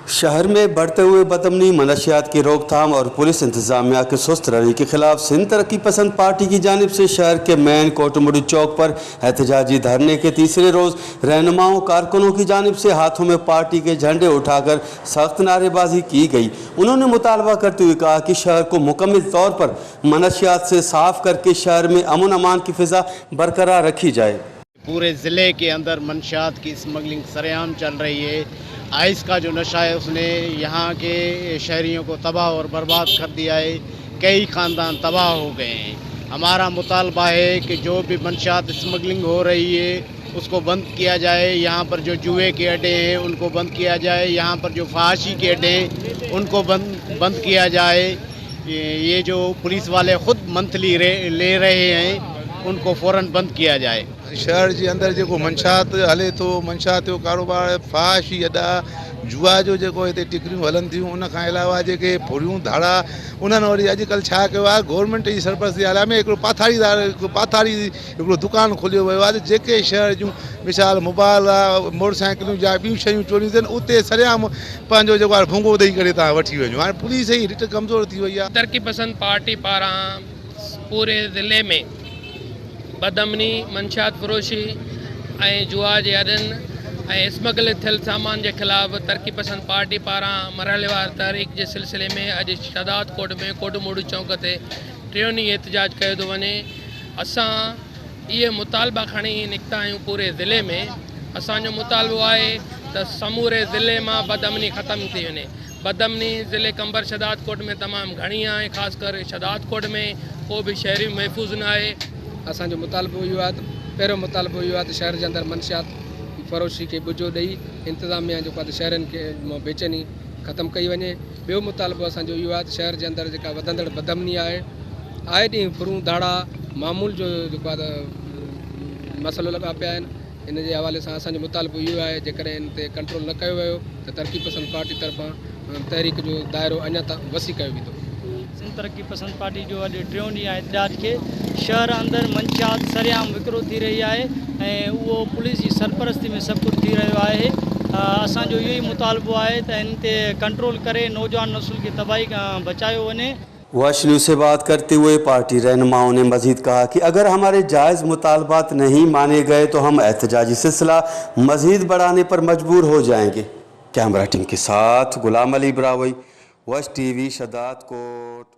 शहर में बढ़ते हुए बदअमनी, मनशियात की रोकथाम और पुलिस इंतजामिया के सुस्त रवैये के खिलाफ सिंध तरक्की पसंद पार्टी की जानिब से शहर के मेन कोटमुड़ी चौक पर एहतजाजी धरने के तीसरे रोज़ रहनुमाओं कारकुनों की जानिब से हाथों में पार्टी के झंडे उठाकर सख्त नारेबाजी की गई। उन्होंने मुतालबा करते हुए कहा कि शहर को मुकम्मल तौर पर मनशियात से साफ करके शहर में अमन अमान की फ़िज़ा बरकरार रखी जाए। पूरे ज़िले के अंदर मंशियात की स्मगलिंग सरेआम चल रही है। आइस का जो नशा है उसने यहाँ के शहरियों को तबाह और बर्बाद कर दिया है। कई ख़ानदान तबाह हो गए हैं। हमारा मुतालबा है कि जो भी मंशियात स्मगलिंग हो रही है उसको बंद किया जाए। यहाँ पर जो जुए के अड्डे हैं उनको बंद किया जाए। यहाँ पर जो फहाशी के अड्डे हैं उनको बंद किया जाए। ये जो पुलिस वाले ख़ुद मंथली ले रहे हैं उनको फ़ौरन बंद किया जाए। शहर के अंदर जो मंशात हले तो मंशात जो कारोबार फहाशी अड्डा जुआ जो हिते टिकरियूं हलन थियूं उन खां अलावा जेके फुड़ियूं धाड़ा उन्हनि वरी अॼुकल्ह छा कयो आहे गवर्नमेंट जी सरपरस्ती आला में हिकिड़ो पाथारी हिकिड़ो दुकान खोलियो वियो आहे। जेके शहर जूं मिसाल मोबाइल आहे, मोटरसाइकिलूं या ॿियूं शयूं चोरियूं थियनि उते सरेआम पंहिंजो जेको आहे भूंगो ॾेई करे तव्हां वठी वञो। हाणे पुलिस जी रिट कमज़ोर थी वई आहे। तरक्की पसंद पार्टी पारां पूरे ज़िले में बदअमनी, मंशियात फरोशी ऐं जुआ जे अॾनि ऐं स्मगल थियल सामान के खिलाफ़ तरक्की पसंद पार्टी पारां मरहलेवार तहरीक के सिलसिले में अॼु शहदाद कोट में कोटमुड़ी चौक ते टियों ॾींहुं एहतजाज कयो थो वञे। असां इहे मुतालबा खणी निकिता आहियूं। पूरे ज़िले में असांजो मुतालबो आहे त समूरे ज़िले मां बदअमनी ख़त्म थी वञे। बदअमनी ज़िले कंबर शहदाद कोट में तमामु घणी आहे। ख़ासि कर शहदाद कोट में को बि शहरी महफ़ूज़ न आहे। असांजो मुतालबो इहो आहे त पहिरियों मुतालबो इहो आहे त शहर जे अंदरि मंशियात फ़रोशी खे बुझो ॾेई इंतिज़ामिया जेको आहे शहरनि खे बेचैनी ख़तमु कई वञे। ॿियो मुतालबो असांजो इहो आहे त शहर जे अंदरि जेका वधंदड़ बदअमनी आहे आए ॾींहुं फुरूं धाड़ा मामूल जो जेको आहे मसइलो लॻा पिया आहिनि। इन जे हवाले सां असांजो मुतालबो इहो आहे जेकॾहिं इन ते कंट्रोल न कयो वियो त तरक्की पसंद पार्टी तरफ़ां तहरीक जो दायरो अञा वसी कयो वेंदो। सिंध तरक्की पसंद पार्टी जो अॼु टियों ॾींहुं आहे एहतजाज के शहर अंदर मंशियात सरेआम विकिरो थी रही है ऐं उहो पुलिस जी सरपरस्ती में सब कुछ थी रहियो आहे। असांजो इहो ई मुतालबो आहे त इन ते कंट्रोल करे नौजवान नस्ल की तबाही खां बचायो वञे। वॉच न्यूज़ से बात करते हुए पार्टी रहनुमाओं ने मजीद कहा कि अगर हमारे जायज़ मुतालबात नहीं माने गए तो हम एहतजाजी सिलसिला मजीद बढ़ाने पर मजबूर हो जाएंगे। कैमरा टीम के साथ गुलाम अली ब्रावई, वॉच टीवी, शहदाद कोट।